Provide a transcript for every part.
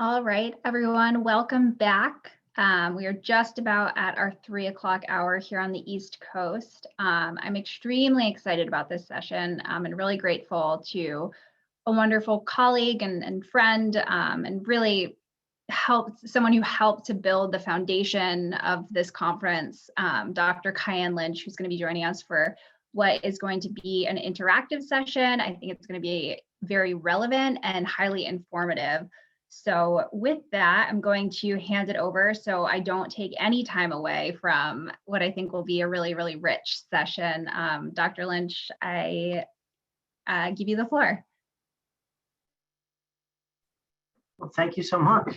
All right, everyone, welcome back. We are just about at our 3 o'clock hour here on the East Coast. I'm extremely excited about this session and really grateful to a wonderful colleague and friend and really someone who helped to build the foundation of this conference, Dr. Kyan Lynch, who's going to be joining us for what is going to be an interactive session. I think it's going to be very relevant and highly informative. So with that, I'm going to hand it over so I don't take any time away from what I think will be a really, really rich session. Dr. Lynch, I give you the floor. Well, thank you so much.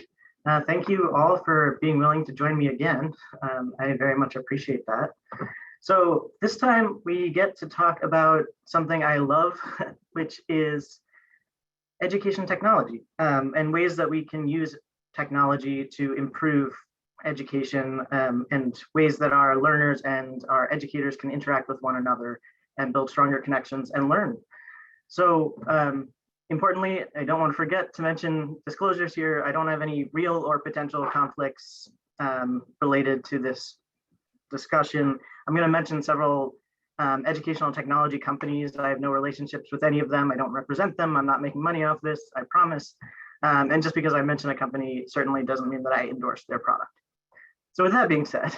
Thank you all for being willing to join me again. I very much appreciate that. So this time we get to talk about something I love, which is education technology and ways that we can use technology to improve education and ways that our learners and our educators can interact with one another and build stronger connections and learn. So importantly, I don't want to forget to mention disclosures here. I don't have any real or potential conflicts related to this discussion. I'm going to mention several educational technology companies. I have no relationships with any of them. I don't represent them. I'm not making money off this, I promise. And just because I mention a company certainly doesn't mean that I endorse their product. So with that being said,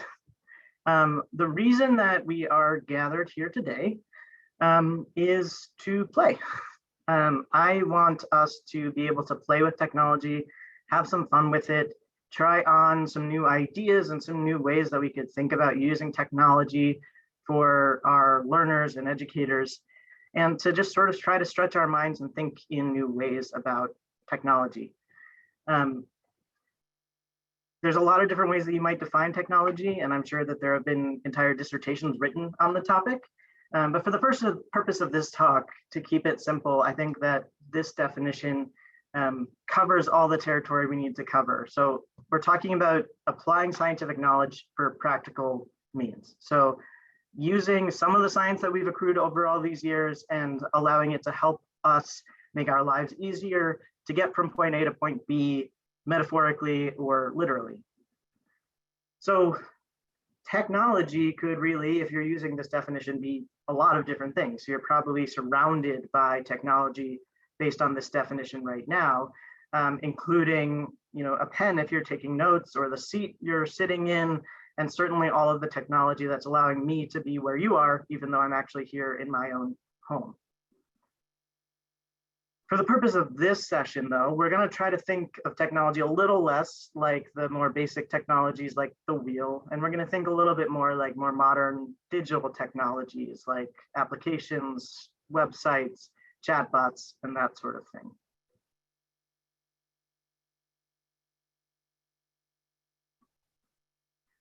the reason that we are gathered here today is to play. I want us to be able to play with technology, have some fun with it, try on some new ideas and some new ways that we could think about using technology for our learners and educators, and to just sort of try to stretch our minds and think in new ways about technology. There's a lot of different ways that you might define technology, and I'm sure that there have been entire dissertations written on the topic. But for the purpose of this talk, to keep it simple, I think that this definition covers all the territory we need to cover. So we're talking about applying scientific knowledge for practical means. So using some of the science that we've accrued over all these years and allowing it to help us make our lives easier to get from point A to point B, metaphorically or literally. So technology could really, if you're using this definition, be a lot of different things. So you're probably surrounded by technology based on this definition right now, including a pen if you're taking notes, or the seat you're sitting in, and certainly all of the technology that's allowing me to be where you are, even though I'm actually here in my own home. For the purpose of this session, though, we're going to try to think of technology a little less like the more basic technologies like the wheel, and we're going to think a little bit more like more modern digital technologies like applications, websites, chatbots, and that sort of thing.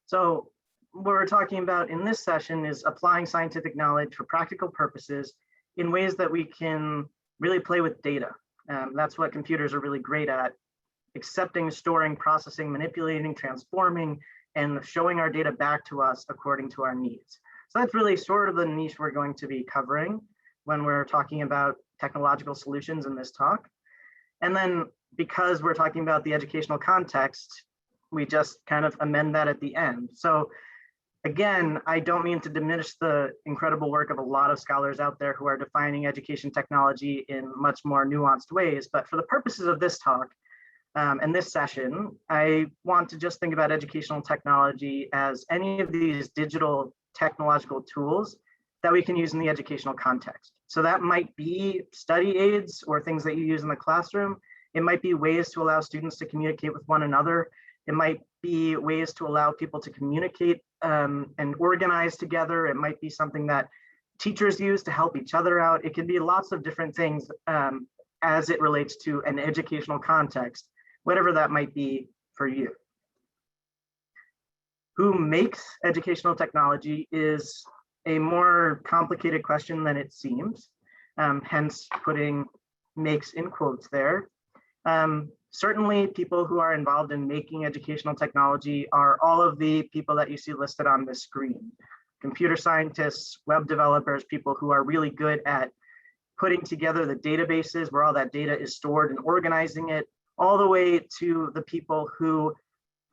So what we're talking about in this session is applying scientific knowledge for practical purposes in ways that we can really play with data. That's what computers are really great at: accepting, storing, processing, manipulating, transforming, and showing our data back to us according to our needs. So that's really sort of the niche we're going to be covering when we're talking about technological solutions in this talk. And then because we're talking about the educational context, we just kind of amend that at the end. So again, I don't mean to diminish the incredible work of a lot of scholars out there who are defining education technology in much more nuanced ways, but for the purposes of this talk and this session, I want to just think about educational technology as any of these digital technological tools that we can use in the educational context. So that might be study aids or things that you use in the classroom. It might be ways to allow students to communicate with one another. It might be ways to allow people to communicate and organize together. It might be something that teachers use to help each other out. It can be lots of different things as it relates to an educational context, whatever that might be for you. Who makes educational technology is a more complicated question than it seems, hence putting makes in quotes there. Certainly people who are involved in making educational technology are all of the people that you see listed on this screen: computer scientists, web developers, people who are really good at putting together the databases where all that data is stored and organizing it, all the way to the people who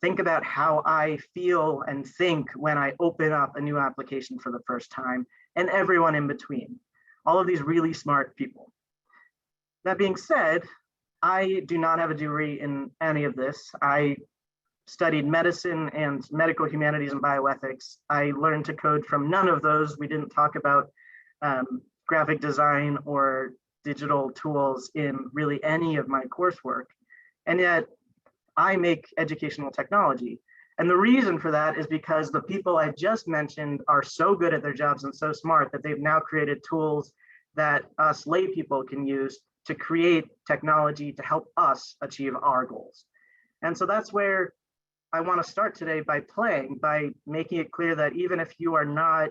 think about how I feel and think when I open up a new application for the first time, and everyone in between. All of these really smart people. That being said, I do not have a degree in any of this. I studied medicine and medical humanities and bioethics. I learned to code from none of those. We didn't talk about graphic design or digital tools in really any of my coursework. And yet I make educational technology. And the reason for that is because the people I just mentioned are so good at their jobs and so smart that they've now created tools that us lay people can use to create technology to help us achieve our goals. And so that's where I want to start today, by making it clear that even if you are not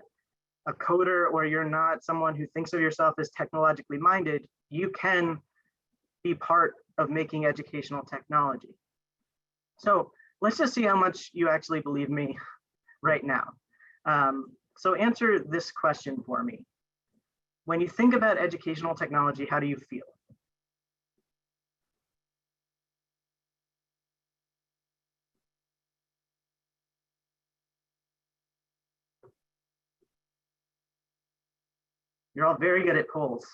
a coder or you're not someone who thinks of yourself as technologically minded, you can be part of making educational technology. So let's just see how much you actually believe me right now. So answer this question for me. When you think about educational technology, how do you feel? You're all very good at polls.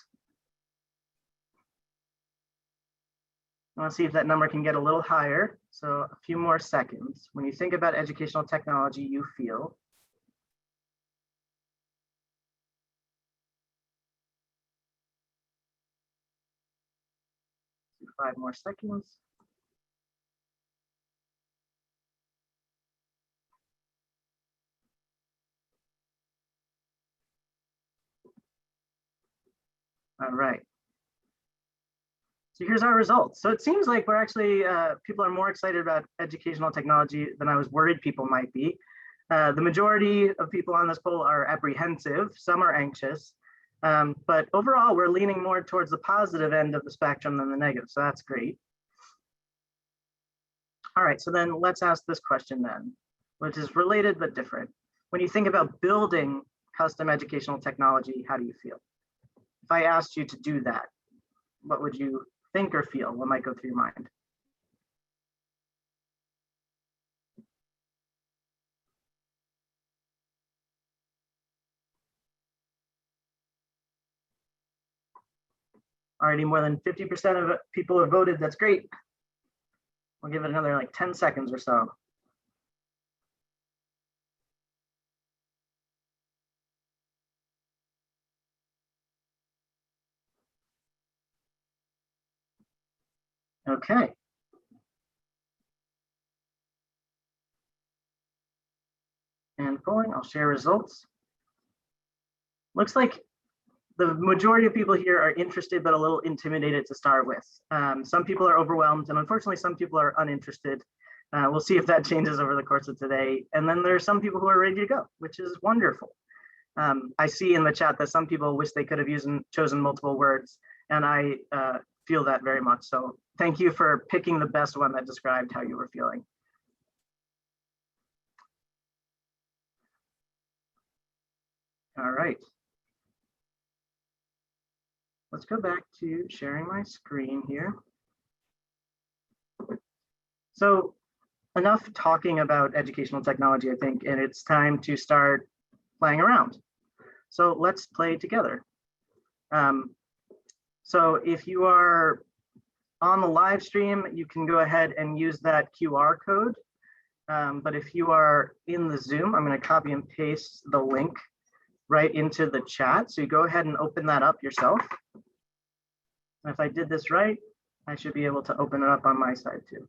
I want to see if that number can get a little higher. So a few more seconds. When you think about educational technology, you feel. 5 more seconds. All right. So here's our results. So it seems like we're actually, people are more excited about educational technology than I was worried people might be. The majority of people on this poll are apprehensive, some are anxious, but overall we're leaning more towards the positive end of the spectrum than the negative, so that's great. All right, so then let's ask this question then, which is related but different. When you think about building custom educational technology, how do you feel? If I asked you to do that, what would you think or feel? What might go through your mind? Already more than 50% of people have voted. That's great. We'll give it another like 10 seconds or so. Okay. And polling, I'll share results. Looks like the majority of people here are interested but a little intimidated to start with. Some people are overwhelmed, and unfortunately some people are uninterested. We'll see if that changes over the course of today. And then there's some people who are ready to go, which is wonderful. I see in the chat that some people wish they could have chosen multiple words, and I feel that very much. So thank you for picking the best one that described how you were feeling. All right. Let's go back to sharing my screen here. So enough talking about educational technology, I think, and it's time to start playing around. So let's play together. So if you are on the live stream, you can go ahead and use that QR code. But if you are in the Zoom, I'm going to copy and paste the link right into the chat. So you go ahead and open that up yourself. And if I did this right, I should be able to open it up on my side too.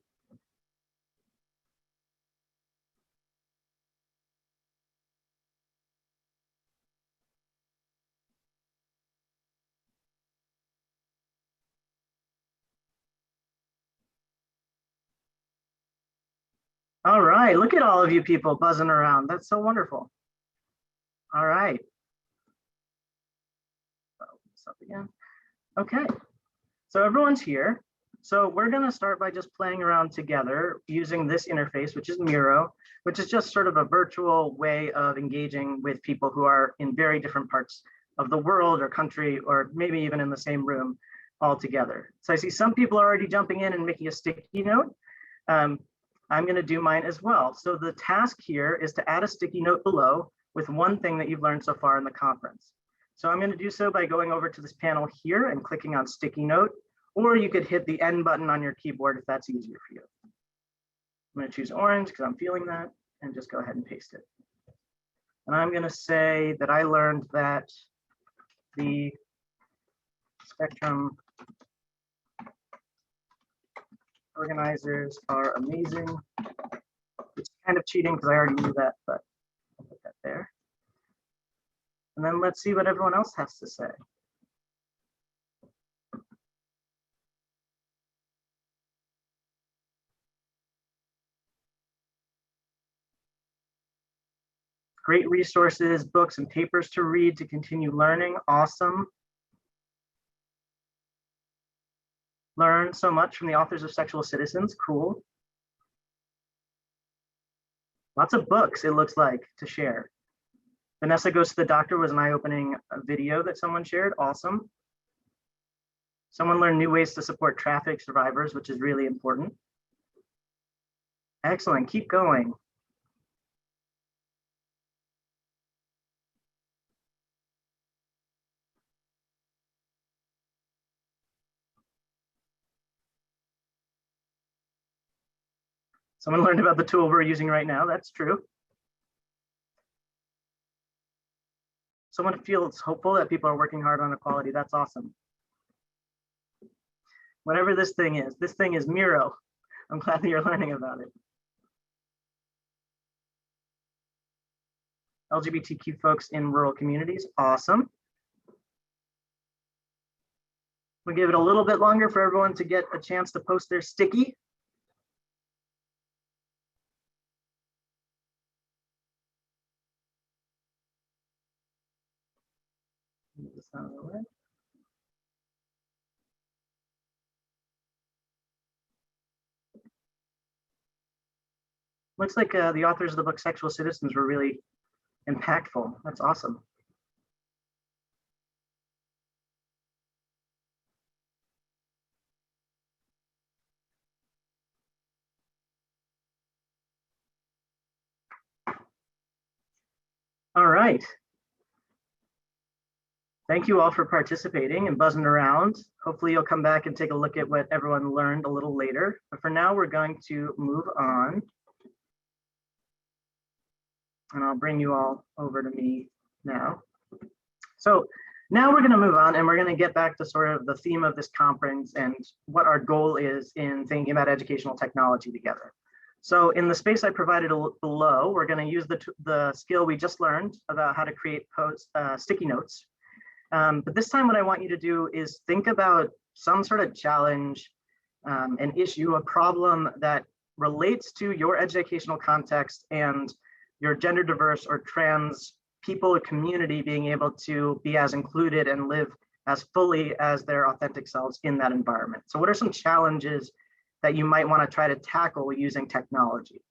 All right, look at all of you people buzzing around. That's so wonderful. All right. Again. Okay, so everyone's here. So we're going to start by just playing around together using this interface, which is Miro, which is just sort of a virtual way of engaging with people who are in very different parts of the world or country, or maybe even in the same room. all together. So I see some people are already jumping in and making a sticky note. I'm going to do mine as well. So the task here is to add a sticky note below with one thing that you've learned so far in the conference. So I'm going to do so by going over to this panel here and clicking on sticky note, or you could hit the N button on your keyboard if that's easier for you. I'm going to choose orange because I'm feeling that, and just go ahead and paste it. And I'm going to say that I learned that the spectrum organizers are amazing. It's kind of cheating because I already knew that, but I'll put that there. And then let's see what everyone else has to say. Great resources, books and papers to read to continue learning. Awesome. Learn so much from the authors of Sexual Citizens. Cool. Lots of books, it looks like, to share. Vanessa Goes to the Doctor was an eye-opening video that someone shared. Awesome. Someone learned new ways to support traffic survivors, which is really important. Excellent. Keep going. Someone learned about the tool we're using right now. That's true. Someone feels hopeful that people are working hard on equality. That's awesome. Whatever this thing is Miro. I'm glad that you're learning about it. LGBTQ folks in rural communities. Awesome. We'll give it a little bit longer for everyone to get a chance to post their sticky. Get this out of the way. Looks like the authors of the book Sexual Citizens were really impactful. That's awesome. All right. Thank you all for participating and buzzing around. Hopefully you'll come back and take a look at what everyone learned a little later. But for now, we're going to move on. And I'll bring you all over to me now. So now we're going to move on and we're going to get back to sort of the theme of this conference and what our goal is in thinking about educational technology together. So in the space I provided below, we're going to use the skill we just learned about how to create sticky notes. But this time what I want you to do is think about some sort of challenge, an issue, a problem that relates to your educational context and your gender diverse or trans people or community being able to be as included and live as fully as their authentic selves in that environment. So what are some challenges that you might want to try to tackle using technology?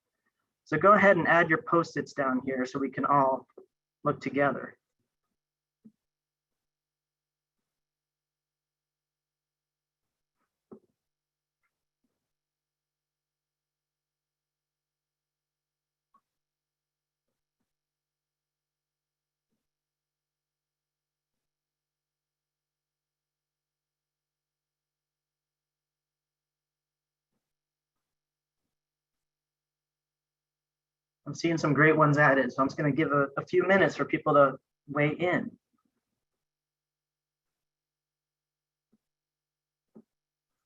So go ahead and add your Post-its down here so we can all look together. I'm seeing some great ones added, so I'm just going to give a few minutes for people to weigh in.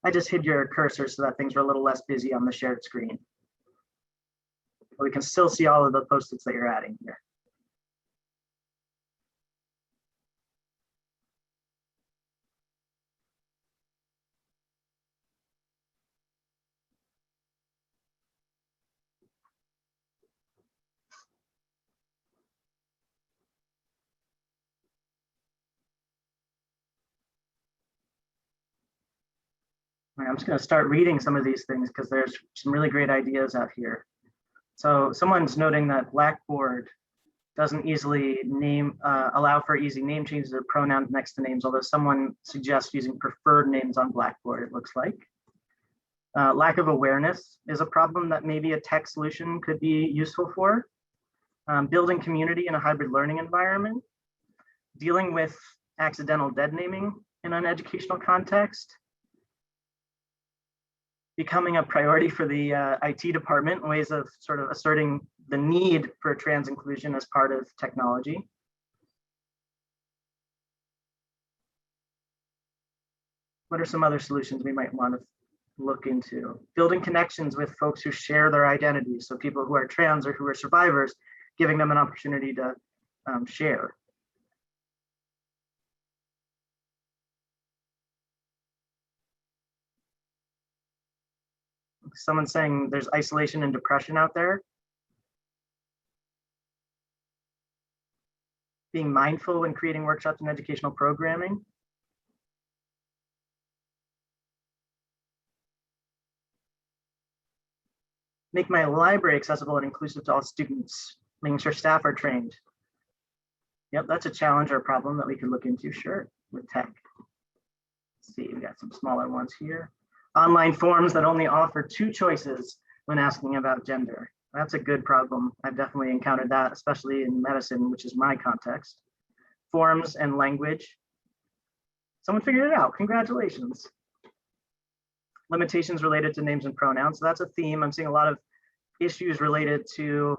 I just hid your cursor so that things are a little less busy on the shared screen. But we can still see all of the Post-its that you're adding here. I'm just going to start reading some of these things because there's some really great ideas out here. So someone's noting that Blackboard doesn't easily allow for easy name changes or pronouns next to names, although someone suggests using preferred names on Blackboard, it looks like. Lack of awareness is a problem that maybe a tech solution could be useful for. Building community in a hybrid learning environment. Dealing with accidental dead naming in an educational context. Becoming a priority for the IT department, ways of sort of asserting the need for trans inclusion as part of technology. What are some other solutions we might want to look into? Building connections with folks who share their identities. So people who are trans or who are survivors, giving them an opportunity to share. Someone's saying there's isolation and depression out there. Being mindful when creating workshops and educational programming. Make my library accessible and inclusive to all students, making sure staff are trained. Yep, that's a challenge or a problem that we could look into, sure, with tech. Let's see, we got some smaller ones here. Online forums that only offer 2 choices when asking about gender. That's a good problem. I've definitely encountered that, especially in medicine, which is my context. Forms and language. Someone figured it out, congratulations. Limitations related to names and pronouns. So that's a theme. I'm seeing a lot of issues related to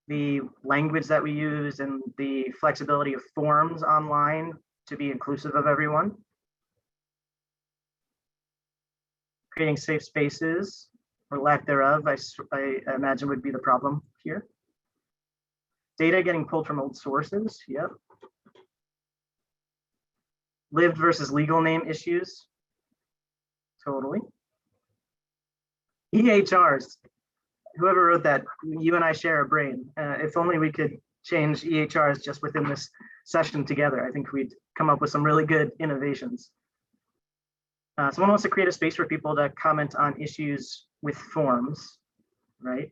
the language that we use and the flexibility of forms online to be inclusive of everyone. Creating safe spaces or lack thereof, I imagine would be the problem here. Data getting pulled from old sources, yep. Lived versus legal name issues, totally. EHRs, whoever wrote that, you and I share a brain. If only we could change EHRs just within this session together, I think we'd come up with some really good innovations. Someone wants to create a space for people to comment on issues with forms, right?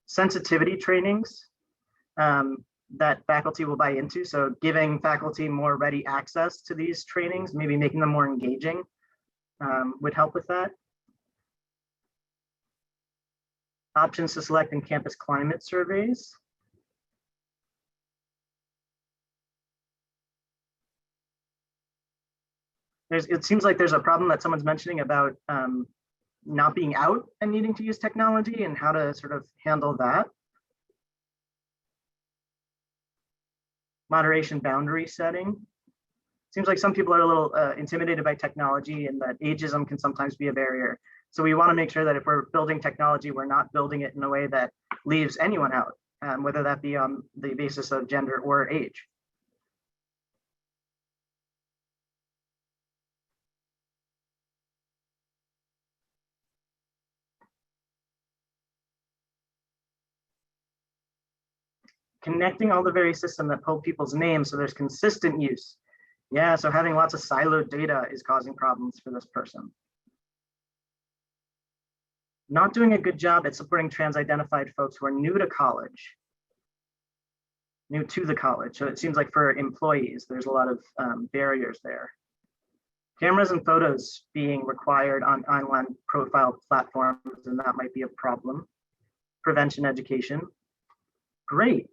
Sensitivity trainings that faculty will buy into. So giving faculty more ready access to these trainings, maybe making them more engaging would help with that. Options to select in campus climate surveys. It seems like there's a problem that someone's mentioning about not being out and needing to use technology and how to sort of handle that. Moderation boundary setting. Seems like some people are a little intimidated by technology and that ageism can sometimes be a barrier. So we want to make sure that if we're building technology, we're not building it in a way that leaves anyone out, whether that be on the basis of gender or age. Connecting all the various systems that pull people's names so there's consistent use. Yeah, so having lots of siloed data is causing problems for this person. Not doing a good job at supporting trans-identified folks who are new to college. New to the college. So it seems like for employees, there's a lot of barriers there. Cameras and photos being required on online profile platforms, and that might be a problem. Prevention education. Great.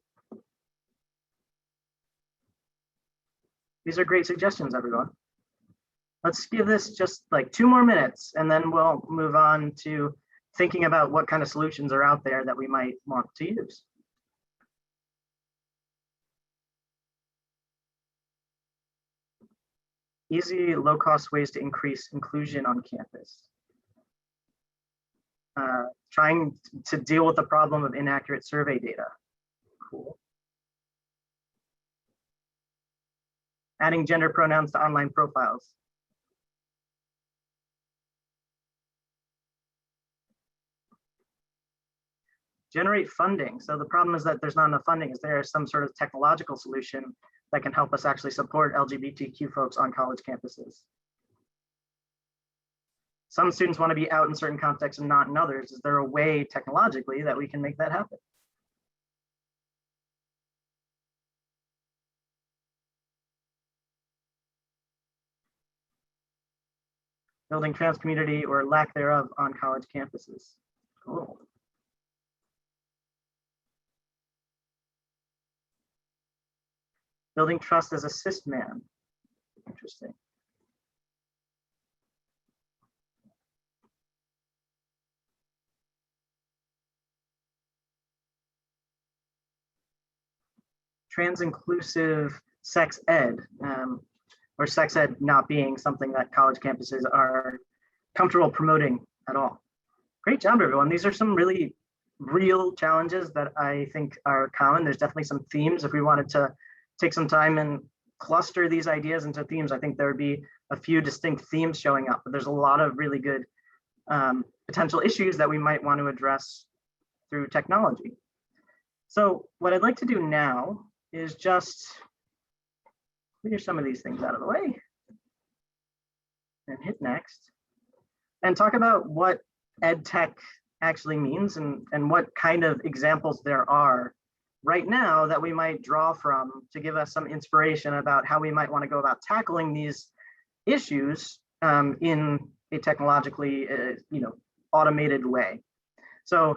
These are great suggestions, everyone. Let's give this just like 2 more minutes and then we'll move on to thinking about what kind of solutions are out there that we might want to use. Easy, low-cost ways to increase inclusion on campus. Trying to deal with the problem of inaccurate survey data. Cool. Adding gender pronouns to online profiles. Generate funding. So the problem is that there's not enough funding. Is there some sort of technological solution that can help us actually support LGBTQ folks on college campuses? some students want to be out in certain contexts and not in others. Is there a way technologically that we can make that happen? Building trans community or lack thereof on college campuses. Cool. Building trust as a cis man. Interesting. Trans inclusive sex ed, or sex ed not being something that college campuses are comfortable promoting at all. Great job, everyone. These are some really real challenges that I think are common. There's definitely some themes. If we wanted to take some time and cluster these ideas into themes, I think there would be a few distinct themes showing up, but there's a lot of really good potential issues that we might want to address through technology. So what I'd like to do now is just clear some of these things out of the way and hit next and talk about what EdTech actually means and what kind of examples there are right now that we might draw from to give us some inspiration about how we might want to go about tackling these issues in a technologically automated way. So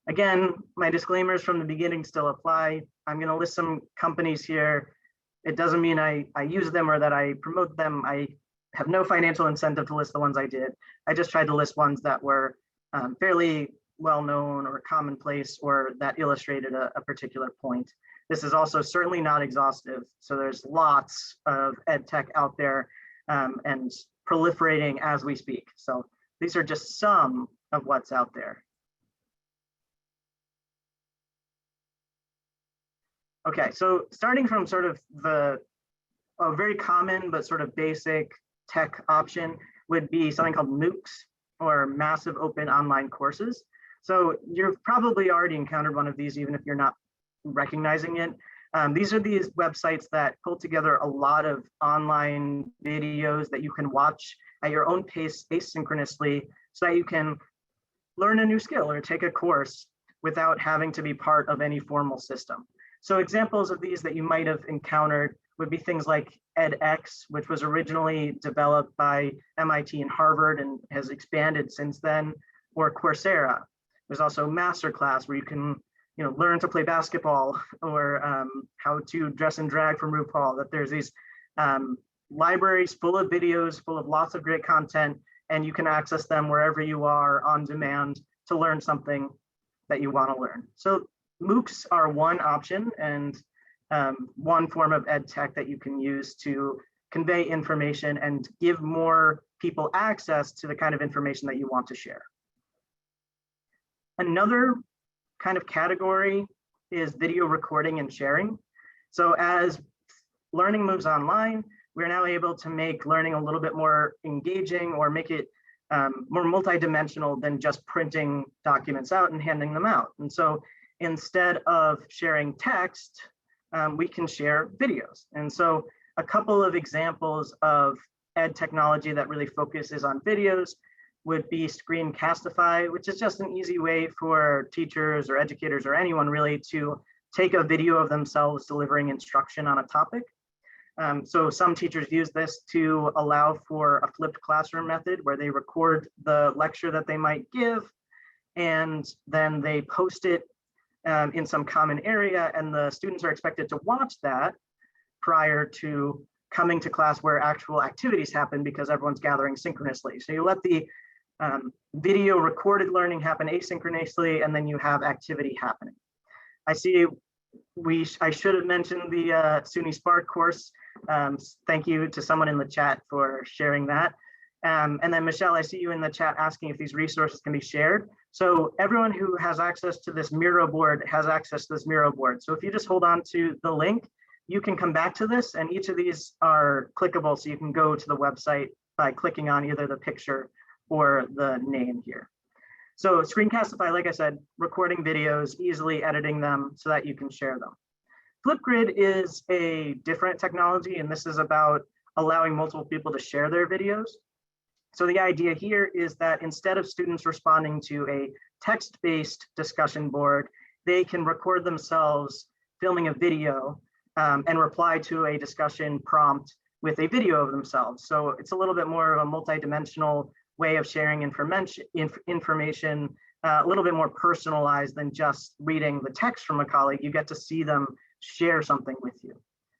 again, my disclaimers from the beginning still apply. I'm going to list some companies here. It doesn't mean I use them or that I promote them. I have no financial incentive to list the ones I did. I just tried to list ones that were fairly well-known or commonplace or that illustrated a particular point. This is also certainly not exhaustive. So there's lots of EdTech out there and proliferating as we speak. So these are just some of what's out there. Okay, so starting from sort of a very common but sort of basic tech option would be something called MOOCs, or massive open online courses. So you've probably already encountered one of these, even if you're not recognizing it. These are these websites that pull together a lot of online videos that you can watch at your own pace asynchronously so that you can learn a new skill or take a course without having to be part of any formal system. So examples of these that you might have encountered would be things like edX, which was originally developed by MIT and Harvard and has expanded since then, or Coursera. There's also Masterclass, where you can learn to play basketball, or how to dress and drag from RuPaul. That there's these libraries full of videos, full of lots of great content, and you can access them wherever you are on demand to learn something that you want to learn. So MOOCs are one option and one form of EdTech that you can use to convey information and give more people access to the kind of information that you want to share. Another kind of category is video recording and sharing. So as learning moves online, we're now able to make learning a little bit more engaging or make it more multidimensional than just printing documents out and handing them out. And so instead of sharing text, we can share videos. And so a couple of examples of ed technology that really focuses on videos would be Screencastify, which is just an easy way for teachers or educators or anyone really to take a video of themselves delivering instruction on a topic. So some teachers use this to allow for a flipped classroom method where they record the lecture that they might give, and then they post it in some common area, and the students are expected to watch that prior to coming to class where actual activities happen because everyone's gathering synchronously. So you let the video recorded learning happen asynchronously, and then you have activity happening. I see I should have mentioned the SUNY Spark course. Thank you to someone in the chat for sharing that. And then Michelle, I see you in the chat asking if these resources can be shared. So everyone who has access to this Miro board has access to this Miro board. So if you just hold on to the link, you can come back to this, and each of these are clickable. So you can go to the website by clicking on either the picture or the name here. So Screencastify, like I said, recording videos, easily editing them so that you can share them. Flipgrid is a different technology, and this is about allowing multiple people to share their videos. So the idea here is that instead of students responding to a text-based discussion board, they can record themselves filming a video and reply to a discussion prompt with a video of themselves. So it's a little bit more of a multidimensional way of sharing information, a little bit more personalized than just reading the text from a colleague. You get to see them share something with you.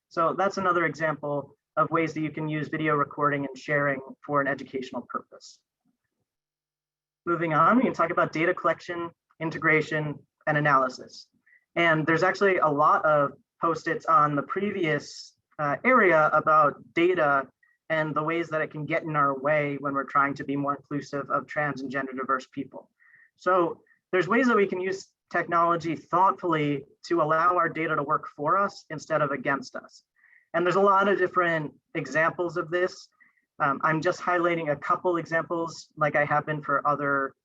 So that's another example of ways that you can use video recording and sharing for an educational purpose. Moving on, we can talk about data collection, integration, and analysis. And there's actually a lot of post-its on the previous area about data and the ways that it can get in our way when we're trying to be more inclusive of trans and gender diverse people. So there's ways that we can use technology thoughtfully to allow our data to work for us instead of against us. And there's a lot of different examples of this. I'm just highlighting a couple examples like I have been for other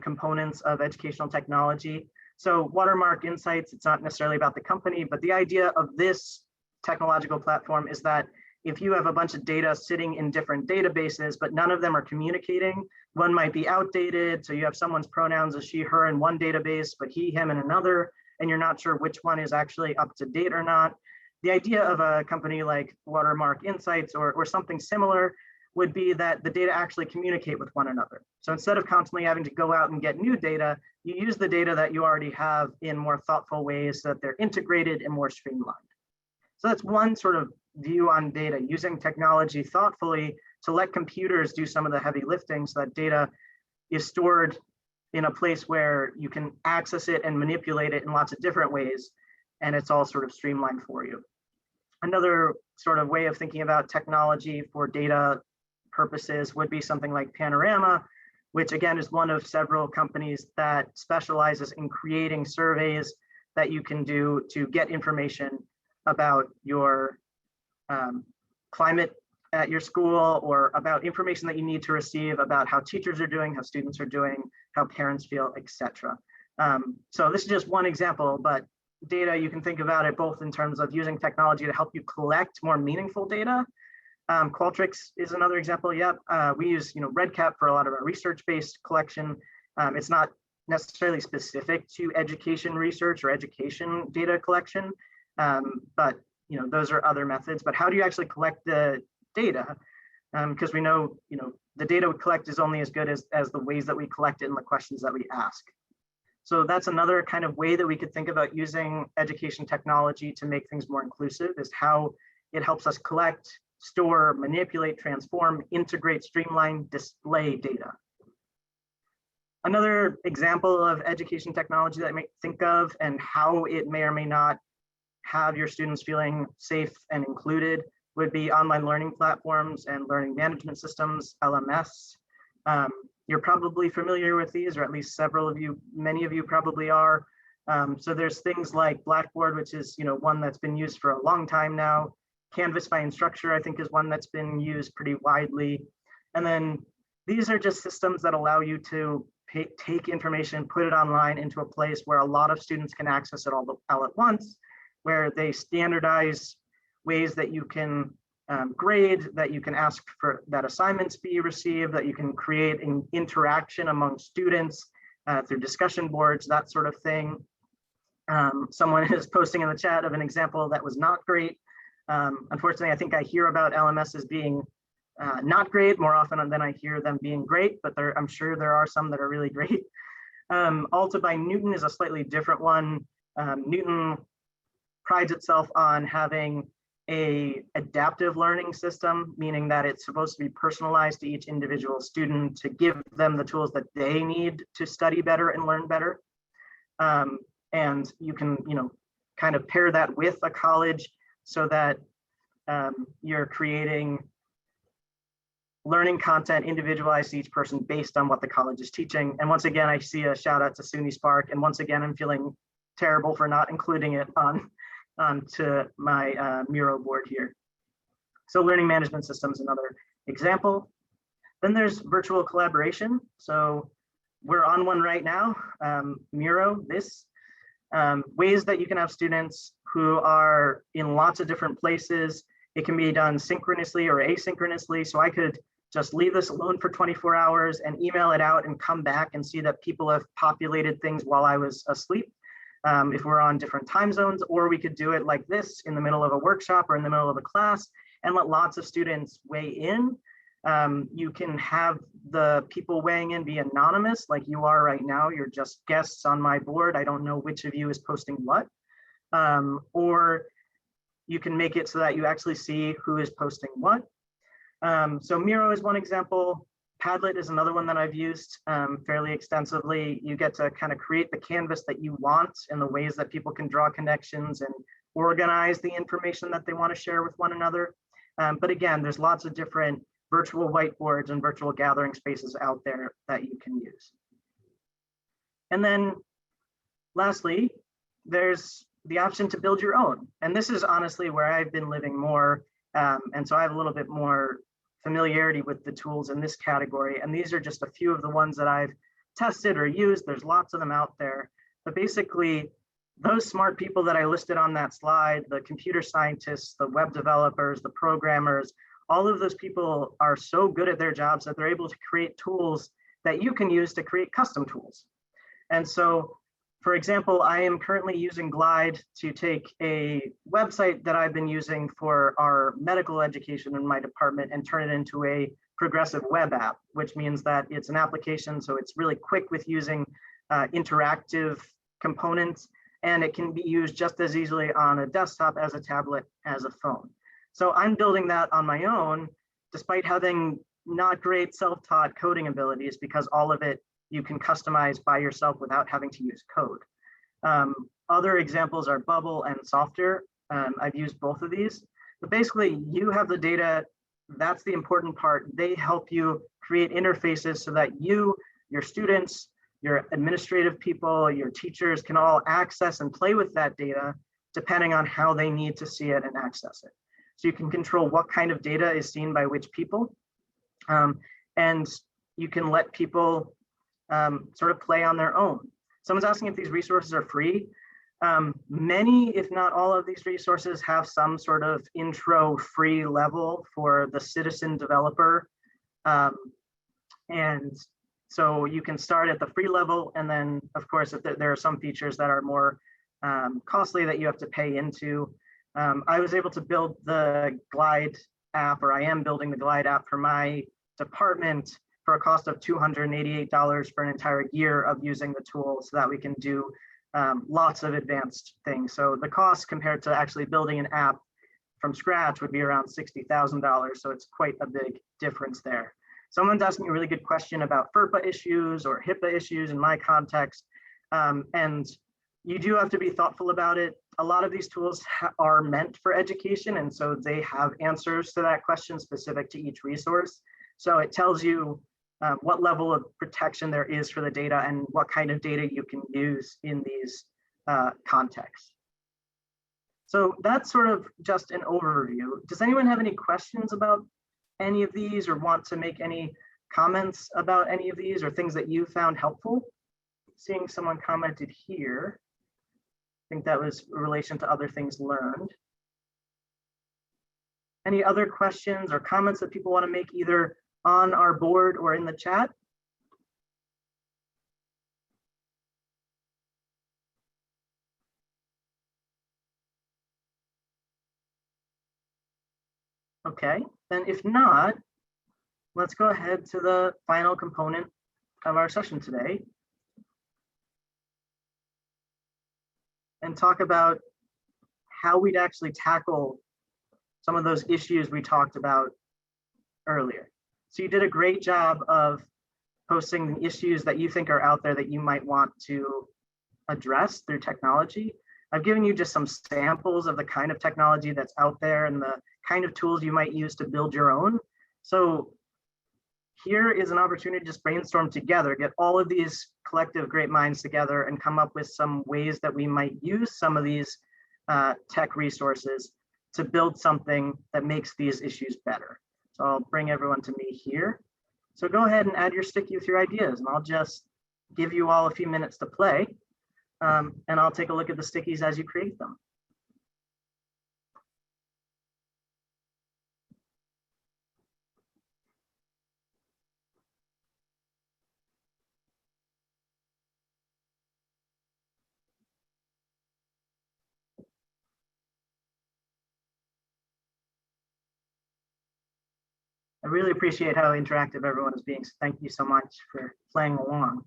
components of educational technology. So Watermark Insights, it's not necessarily about the company, but the idea of this technological platform is that if you have a bunch of data sitting in different databases, but none of them are communicating, one might be outdated. So you have someone's pronouns as she, her in one database, but he, him in another, and you're not sure which one is actually up to date or not. The idea of a company like Watermark Insights or something similar would be that the data actually communicate with one another. So instead of constantly having to go out and get new data, you use the data that you already have in more thoughtful ways so that they're integrated and more streamlined. So that's one sort of view on data, using technology thoughtfully to let computers do some of the heavy lifting so that data is stored in a place where you can access it and manipulate it in lots of different ways, and it's all sort of streamlined for you. Another sort of way of thinking about technology for data purposes would be something like Panorama, which again is one of several companies that specializes in creating surveys that you can do to get information about your climate at your school, or about information that you need to receive about how teachers are doing, how students are doing, how parents feel, etc. So this is just one example, but data, you can think about it both in terms of using technology to help you collect more meaningful data. Qualtrics is another example. Yep, we use REDCap for a lot of our research-based collection. It's not necessarily specific to education research or education data collection, but those are other methods. But how do you actually collect the data? Because we know the data we collect is only as good as the ways that we collect it and the questions that we ask. So that's another kind of way that we could think about using education technology to make things more inclusive, is how it helps us collect, store, manipulate, transform, integrate, streamline, display data. Another example of education technology that I might think of and how it may or may not have your students feeling safe and included would be online learning platforms and learning management systems, LMS. You're probably familiar with these, or at least several of you, many of you probably are. So there's things like Blackboard, which is one that's been used for a long time now. Canvas by Instructure, I think, is one that's been used pretty widely. And then these are just systems that allow you to take information, put it online into a place where a lot of students can access it all at once, where they standardize ways that you can grade, that you can ask for that assignments be received, that you can create an interaction among students through discussion boards, that sort of thing. Someone is posting in the chat of an example that was not great. Unfortunately, I think I hear about LMS as being not great more often than I hear them being great, but I'm sure there are some that are really great. Alta by Newton is a slightly different one. Newton prides itself on having an adaptive learning system, meaning that it's supposed to be personalized to each individual student to give them the tools that they need to study better and learn better. And you can, kind of pair that with a college so that you're creating learning content individualized to each person based on what the college is teaching. And once again, I see a shout out to SUNY Spark. And once again, I'm feeling terrible for not including it onto my Miro board here. So learning management systems, another example. Then there's virtual collaboration. So we're on one right now, Miro, ways that you can have students who are in lots of different places. It can be done synchronously or asynchronously. So I could just leave this alone for 24 hours and email it out and come back and see that people have populated things while I was asleep. If we're on different time zones, or we could do it like this in the middle of a workshop or in the middle of a class and let lots of students weigh in. You can have the people weighing in be anonymous like you are right now. You're just guests on my board. I don't know which of you is posting what. Or you can make it so that you actually see who is posting what. So Miro is one example. Padlet is another one that I've used fairly extensively. You get to kind of create the canvas that you want and the ways that people can draw connections and organize the information that they want to share with one another. But again, there's lots of different virtual whiteboards and virtual gathering spaces out there that you can use. And then lastly, there's the option to build your own. And this is honestly where I've been living more. And so I have a little bit more familiarity with the tools in this category. And these are just a few of the ones that I've tested or used. There's lots of them out there. But basically, those smart people that I listed on that slide, the computer scientists, the web developers, the programmers, all of those people are so good at their jobs that they're able to create tools that you can use to create custom tools. And so, for example, I am currently using Glide to take a website that I've been using for our medical education in my department and turn it into a progressive web app, which means that it's an application, so it's really quick with using interactive components, and it can be used just as easily on a desktop as a tablet, as a phone. So I'm building that on my own, despite having not great self-taught coding abilities, because all of it you can customize by yourself without having to use code. Other examples are Bubble and Softer. I've used both of these, but basically you have the data. That's the important part. They help you create interfaces so that you, your students, your administrative people, your teachers can all access and play with that data depending on how they need to see it and access it. So you can control what kind of data is seen by which people. And you can let people sort of play on their own. Someone's asking if these resources are free. Many, if not all of these resources have some sort of intro free level for the citizen developer. And so you can start at the free level. And then of course, if there are some features that are more costly that you have to pay into. I was able to build the Glide app, or I am building the Glide app for my department for a cost of $288 for an entire year of using the tool so that we can do lots of advanced things. So the cost compared to actually building an app from scratch would be around $60,000. So it's quite a big difference there. Someone's asking a really good question about FERPA issues or HIPAA issues in my context. And you do have to be thoughtful about it. A lot of these tools are meant for education, and so they have answers to that question specific to each resource. So it tells you what level of protection there is for the data and what kind of data you can use in these contexts. So that's sort of just an overview. Does anyone have any questions about any of these or want to make any comments about any of these or things that you found helpful? Seeing someone commented here. I think that was in relation to other things learned. Any other questions or comments that people want to make either on our board or in the chat? Okay, then if not, let's go ahead to the final component of our session today and talk about how we'd actually tackle some of those issues we talked about earlier. So you did a great job of posting the issues that you think are out there that you might want to address through technology. I've given you just some samples of the kind of technology that's out there and the kind of tools you might use to build your own. So here is an opportunity to just brainstorm together, get all of these collective great minds together and come up with some ways that we might use some of these tech resources to build something that makes these issues better. So I'll bring everyone to me here. So go ahead and add your sticky with your ideas, and I'll just give you all a few minutes to play, and I'll take a look at the stickies as you create them. I really appreciate how interactive everyone is being. So thank you so much for playing along.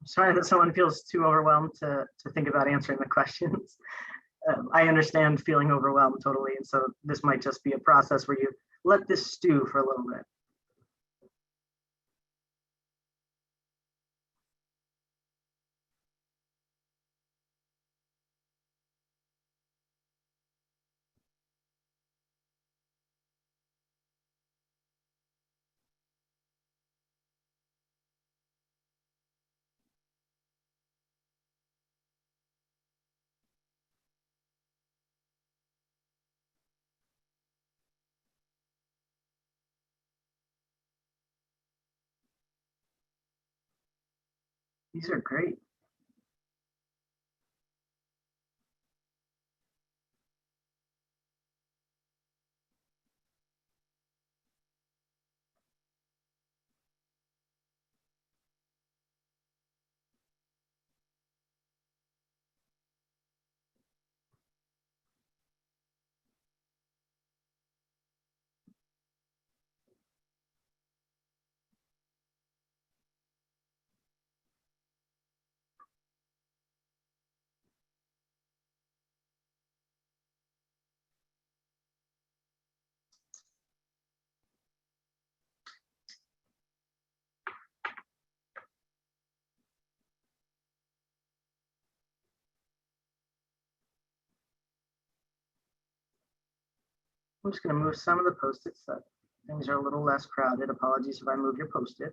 Sorry that someone feels too overwhelmed to think about answering the questions. I understand feeling overwhelmed totally. And so this might just be a process where you let this stew for a little bit. These are great. I'm just going to move some of the Post-its so things are a little less crowded. Apologies if I move your Post-it.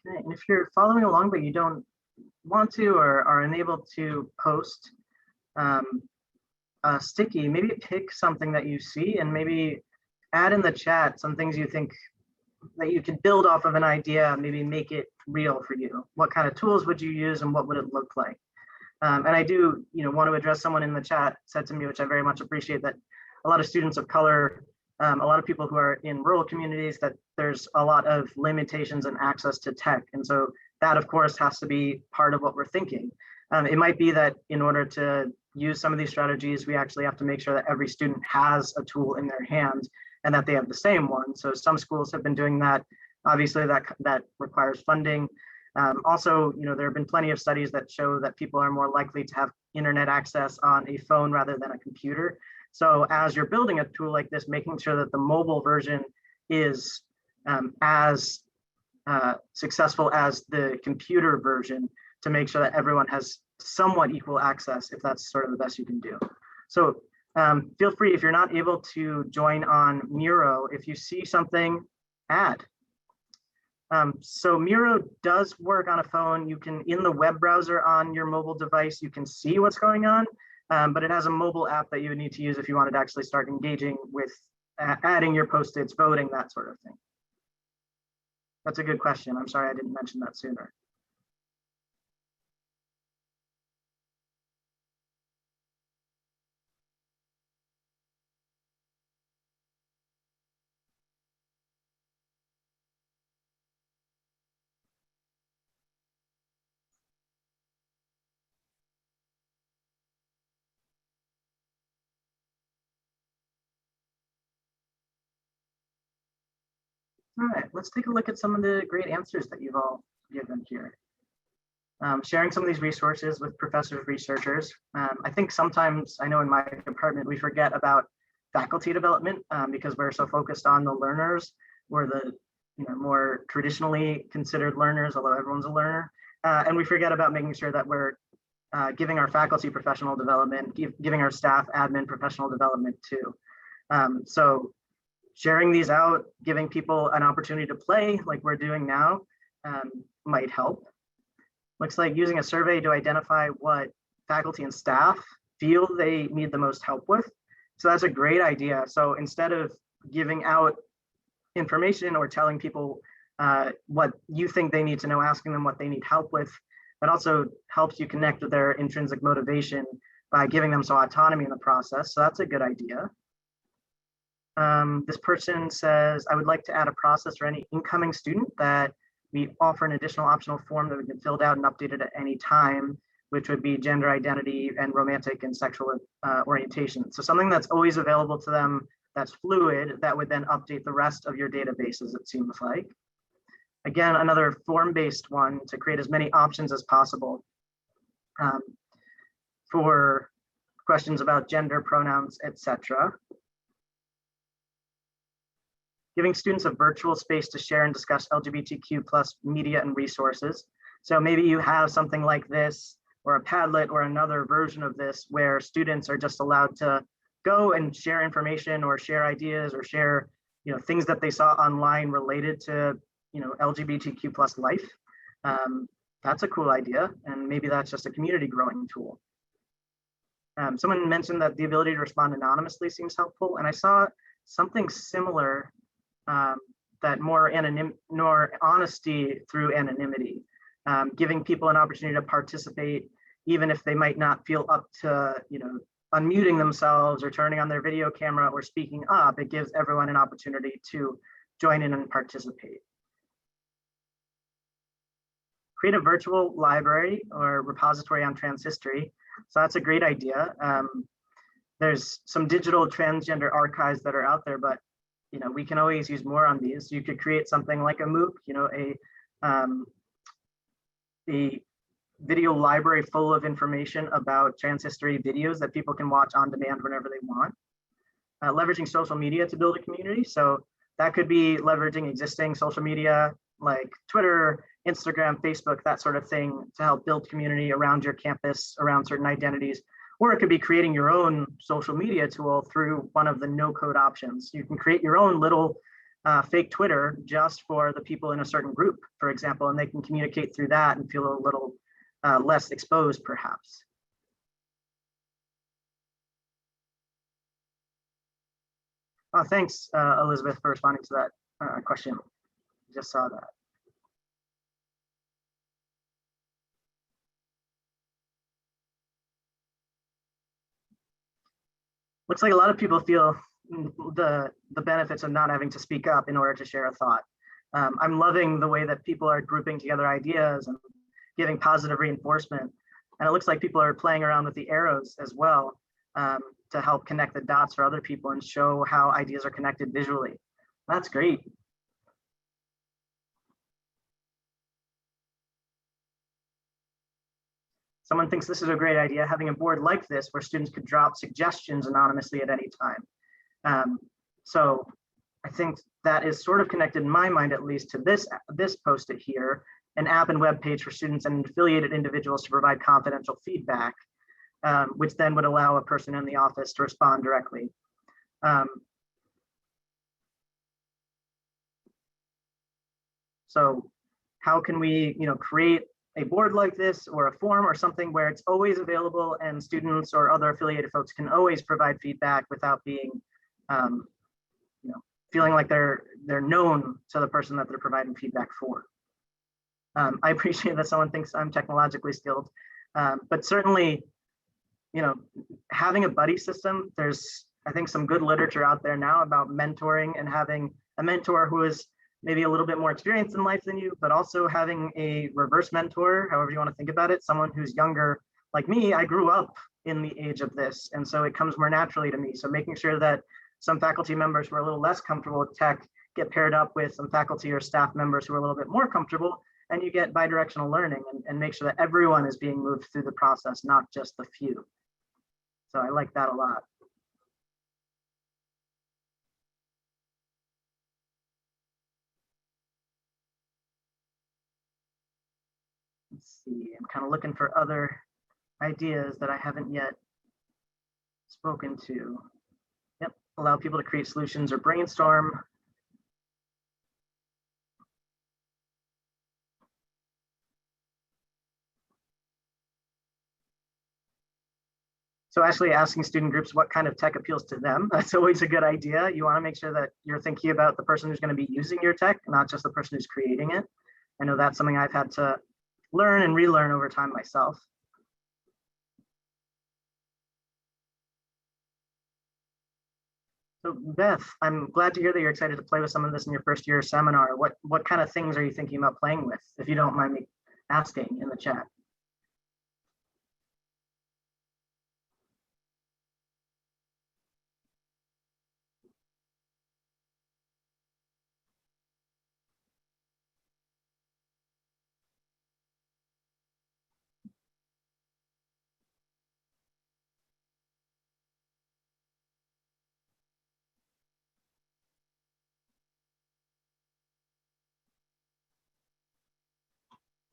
Okay, and if you're following along but you don't want to or are unable to post a sticky, maybe pick something that you see and maybe add in the chat some things you think that you can build off of an idea, maybe make it real for you. What kind of tools would you use and what would it look like? And I do, want to address someone in the chat said to me, which I very much appreciate, that a lot of students of color, a lot of people who are in rural communities, that there's a lot of limitations in access to tech. And so that, of course, has to be part of what we're thinking. It might be that in order to use some of these strategies, we actually have to make sure that every student has a tool in their hand and that they have the same one. So some schools have been doing that. Obviously, that requires funding. Also, there have been plenty of studies that show that people are more likely to have internet access on a phone rather than a computer. So as you're building a tool like this, making sure that the mobile version is as successful as the computer version, to make sure that everyone has somewhat equal access, if that's sort of the best you can do. So Feel free, if you're not able to join on Miro, if you see something, add. So Miro does work on a phone. You can, in the web browser on your mobile device, you can see what's going on, but it has a mobile app that you would need to use if you wanted to actually start engaging with adding your post-its, voting, that sort of thing. That's a good question. I'm sorry I didn't mention that sooner. All right, let's take a look at some of the great answers that you've all given here. Sharing some of these resources with professors, researchers. I think sometimes, I know in my department, we forget about faculty development because we're so focused on the learners. We're the more traditionally considered learners, although everyone's a learner. And we forget about making sure that we're giving our faculty professional development, giving our staff admin professional development too. So sharing these out, giving people an opportunity to play like we're doing now might help. Looks like using a survey to identify what faculty and staff feel they need the most help with. So that's a great idea. So instead of giving out information or telling people what you think they need to know, asking them what they need help with, that also helps you connect with their intrinsic motivation by giving them some autonomy in the process. So that's a good idea. This person says, I would like to add a process for any incoming student that we offer an additional optional form that we can fill out and updated at any time, which would be gender identity and romantic and sexual orientation. So something that's always available to them, that's fluid, that would then update the rest of your databases, it seems like. Again, another form-based one to create as many options as possible for questions about gender, pronouns, etc. Giving students a virtual space to share and discuss LGBTQ+ media and resources. So maybe you have something like this or a Padlet or another version of this where students are just allowed to go and share information or share ideas or share things that they saw online related to LGBTQ+ life. That's a cool idea, and maybe that's just a community growing tool. Someone mentioned that the ability to respond anonymously seems helpful, and I saw something similar, that more honesty through anonymity, giving people an opportunity to participate, even if they might not feel up to unmuting themselves or turning on their video camera or speaking up. It gives everyone an opportunity to join in and participate. Create a virtual library or repository on trans history. So that's a great idea. There's some digital transgender archives that are out there, but we can always use more on these. You could create something like a MOOC, a video library full of information about trans history videos that people can watch on demand whenever they want. Leveraging social media to build a community. So that could be leveraging existing social media like Twitter, Instagram, Facebook, that sort of thing to help build community around your campus, around certain identities. Or it could be creating your own social media tool through one of the no-code options. You can create your own little fake Twitter just for the people in a certain group, for example, and they can communicate through that and feel a little less exposed, perhaps. Thanks, Elizabeth, for responding to that question. Just saw that. Looks like a lot of people feel the benefits of not having to speak up in order to share a thought. I'm loving the way that people are grouping together ideas and giving positive reinforcement. And it looks like people are playing around with the arrows as well to help connect the dots for other people and show how ideas are connected visually. That's great. Someone thinks this is a great idea, having a board like this where students could drop suggestions anonymously at any time. So I think that is sort of connected in my mind, at least, to this post-it here, an app and web page for students and affiliated individuals to provide confidential feedback. which then would allow a person in the office to respond directly. So how can we, create a board like this or a form or something where it's always available and students or other affiliated folks can always provide feedback without being, feeling like they're known to the person that they're providing feedback for. I appreciate that someone thinks I'm technologically skilled, but certainly, having a buddy system, there's, I think, some good literature out there now about mentoring and having a mentor who is maybe a little bit more experienced in life than you, but also having a reverse mentor, however you want to think about it, someone who's younger. Like me, I grew up in the age of this, and so it comes more naturally to me. So making sure that some faculty members who are a little less comfortable with tech get paired up with some faculty or staff members who are a little bit more comfortable, and you get bidirectional learning and make sure that everyone is being moved through the process, not just the few. So I like that a lot. Let's see, I'm kind of looking for other ideas that I haven't yet spoken to. Yep, allow people to create solutions or brainstorm. So actually asking student groups what kind of tech appeals to them, that's always a good idea. You want to make sure that you're thinking about the person who's going to be using your tech, not just the person who's creating it. I know that's something I've had to learn and relearn over time myself. So Beth, I'm glad to hear that you're excited to play with some of this in your first year seminar. What kind of things are you thinking about playing with, if you don't mind me asking in the chat?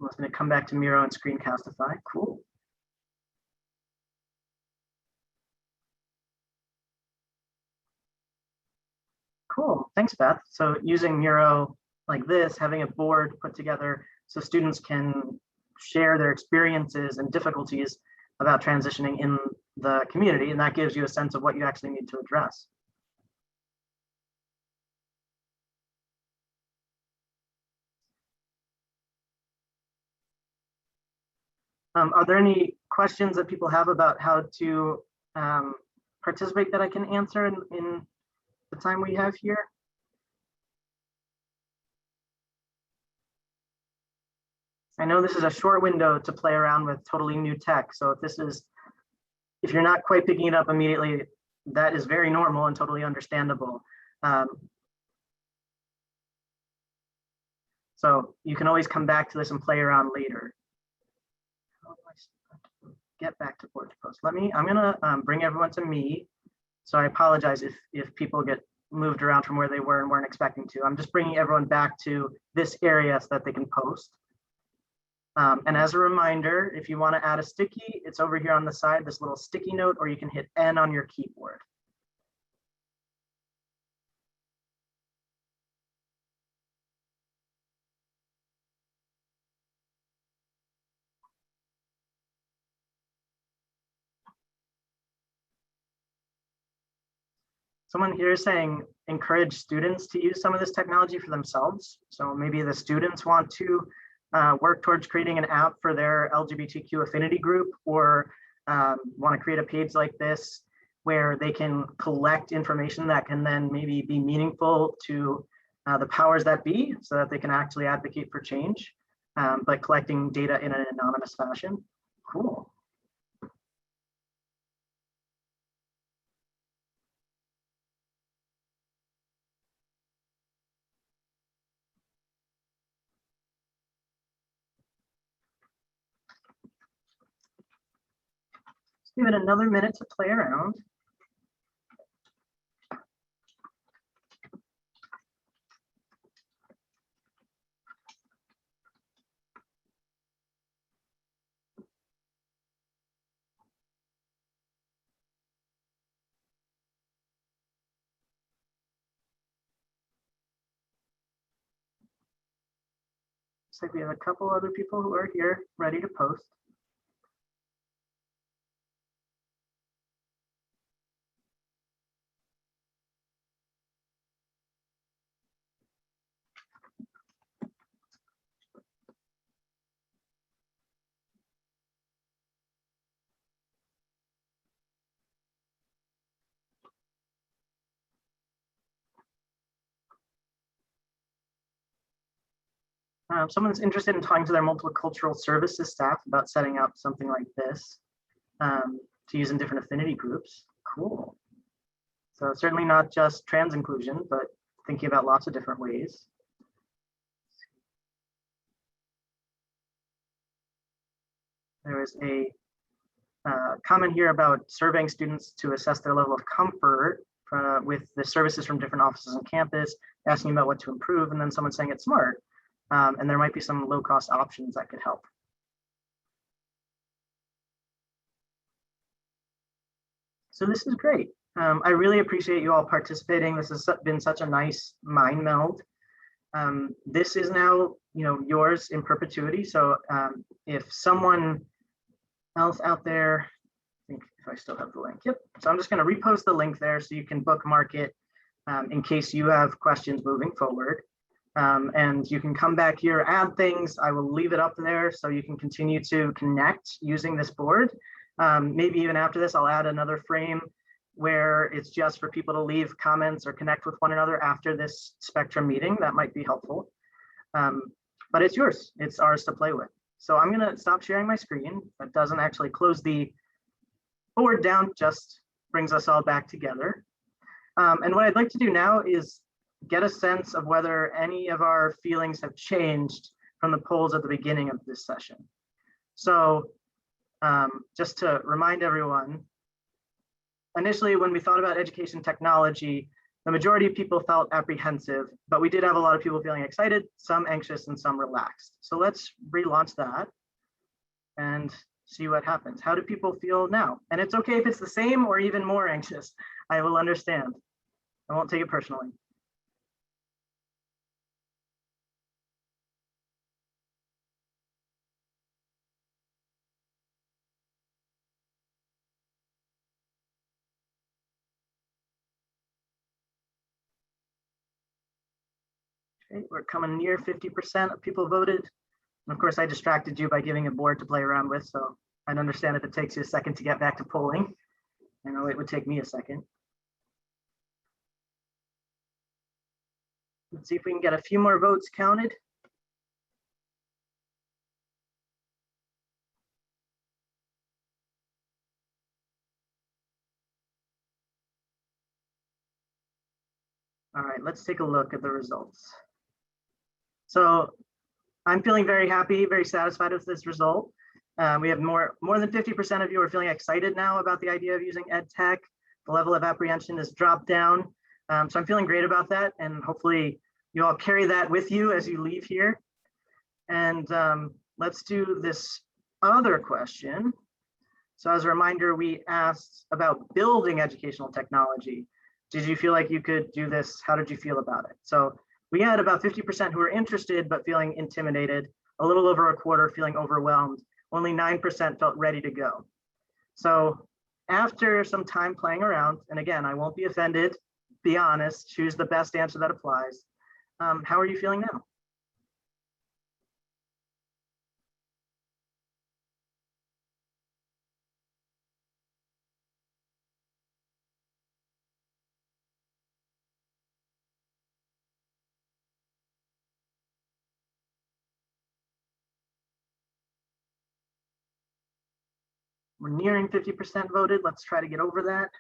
I'm just going to come back to Miro and Screencastify. Cool. Cool, thanks, Beth. So using Miro like this, having a board put together so students can share their experiences and difficulties about transitioning in the community, and that gives you a sense of what you actually need to address. Are there any questions that people have about how to participate that I can answer in the time we have here? I know this is a short window to play around with totally new tech. So if you're not quite picking it up immediately, that is very normal and totally understandable. So you can always come back to this and play around later. How do I get back to board to post? I'm gonna bring everyone to me. So I apologize if people get moved around from where they were and weren't expecting to. I'm just bringing everyone back to this area so that they can post. And as a reminder, if you want to add a sticky, it's over here on the side, this little sticky note, or you can hit N on your keyboard. Someone here is saying encourage students to use some of this technology for themselves. So maybe the students want to work towards creating an app for their LGBTQ affinity group, or want to create a page like this where they can collect information that can then maybe be meaningful to the powers that be, so that they can actually advocate for change, but collecting data in an anonymous fashion. Cool. Give it another minute to play around. Looks like we have a couple other people who are here ready to post. Someone's interested in talking to their multiple cultural services staff about setting up something like this to use in different affinity groups. Cool. So certainly not just trans inclusion, but thinking about lots of different ways. There is a comment here about surveying students to assess their level of comfort with the services from different offices on campus, asking about what to improve, and then someone saying it's smart. And there might be some low-cost options that could help. So this is great. I really appreciate you all participating. This has been such a nice mind meld. This is now, yours in perpetuity. So if someone else out there, I think if I still have the link, yep. So I'm just going to repost the link there so you can bookmark it in case you have questions moving forward. And you can come back here, add things. I will leave it up there so you can continue to connect using this board. Maybe even after this, I'll add another frame where it's just for people to leave comments or connect with one another after this Spectrum meeting. That might be helpful. But it's yours. It's ours to play with. So I'm going to stop sharing my screen. That doesn't actually close the board down, just brings us all back together. And what I'd like to do now is get a sense of whether any of our feelings have changed from the polls at the beginning of this session. So just to remind everyone, initially when we thought about education technology, the majority of people felt apprehensive, but we did have a lot of people feeling excited, some anxious, and some relaxed. So let's relaunch that and see what happens. How do people feel now? And it's okay if it's the same or even more anxious. I will understand. I won't take it personally. Okay, we're coming near 50% of people voted. And of course, I distracted you by giving a board to play around with, so I'd understand if it takes you a second to get back to polling. I know it would take me a second. Let's see if we can get a few more votes counted. All right, let's take a look at the results. So I'm feeling very happy, very satisfied with this result. We have more than 50% of you are feeling excited now about the idea of using EdTech. The level of apprehension has dropped down. So I'm feeling great about that. And hopefully you all carry that with you as you leave here. And let's do this other question. So as a reminder, we asked about building educational technology. Did you feel like you could do this? How did you feel about it? So we had about 50% who were interested, but feeling intimidated, a little over a quarter feeling overwhelmed, only 9% felt ready to go. So after some time playing around, and again, I won't be offended, be honest, choose the best answer that applies. How are you feeling now? We're nearing 50% voted. Let's try to get over that.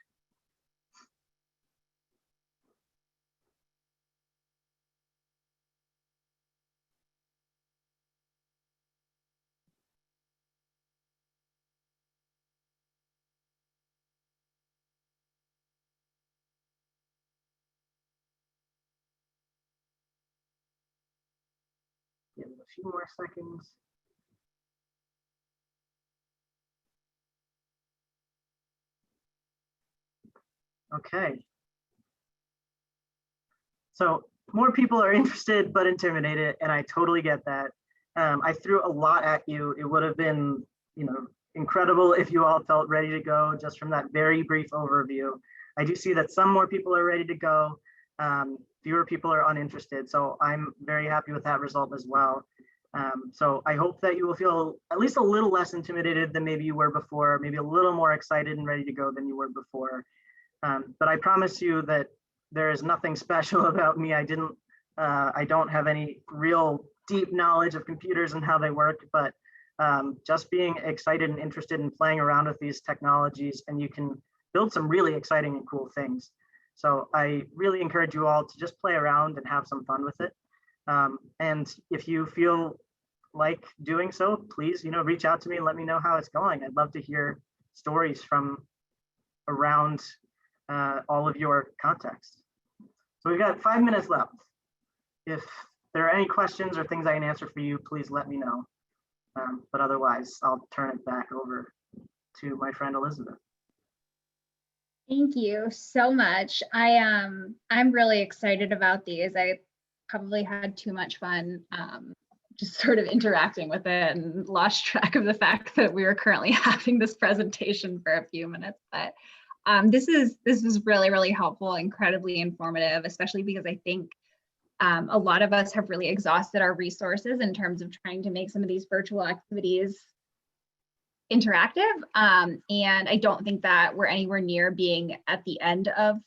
Give it a few more seconds. Okay. So more people are interested but intimidated, and I totally get that. I threw a lot at you. It would have been, incredible if you all felt ready to go just from that very brief overview. I do see that some more people are ready to go. Fewer people are uninterested. So I'm very happy with that result as well. So I hope that you will feel at least a little less intimidated than maybe you were before, maybe a little more excited and ready to go than you were before. But I promise you that there is nothing special about me. I don't have any real deep knowledge of computers and how they work, but just being excited and interested in playing around with these technologies, and you can build some really exciting and cool things. So I really encourage you all to just play around and have some fun with it. And if you feel like doing so, please, reach out to me and let me know how it's going. I'd love to hear stories from around all of your context. So we've got 5 minutes left. If there are any questions or things I can answer for you, please let me know. But otherwise, I'll turn it back over to my friend Elizabeth. Thank you so much. I'm really excited about these. I probably had too much fun just sort of interacting with it and lost track of the fact that we were currently having this presentation for a few minutes. But this is really, really helpful, incredibly informative, especially because I think a lot of us have really exhausted our resources in terms of trying to make some of these virtual activities interactive. And I don't think that we're anywhere near being at the end of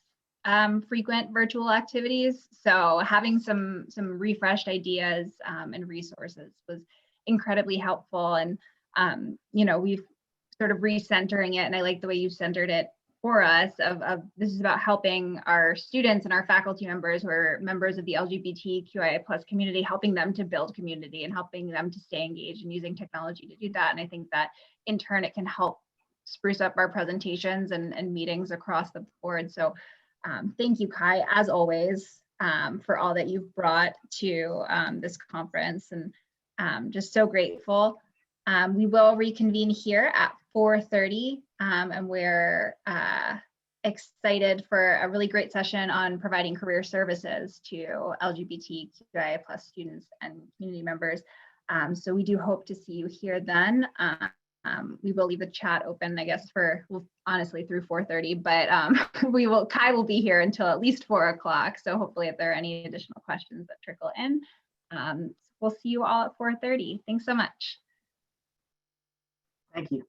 frequent virtual activities. So having some refreshed ideas and resources was incredibly helpful. And, we've sort of recentering it. And I like the way you centered it for us of this is about helping our students and our faculty members who are members of the LGBTQIA+ community, helping them to build community and helping them to stay engaged and using technology to do that. And I think that in turn, it can help spruce up our presentations and meetings across the board. So thank you, Kai, as always, for all that you've brought to this conference, and just so grateful. We will reconvene here at 4:30, and we're excited for a really great session on providing career services to LGBTQIA+ students and community members. So we do hope to see you here then. We will leave the chat open, I guess, honestly through 4:30, but Kai will be here until at least 4 o'clock. So hopefully if there are any additional questions that trickle in, we'll see you all at 4:30. Thanks so much. Thank you.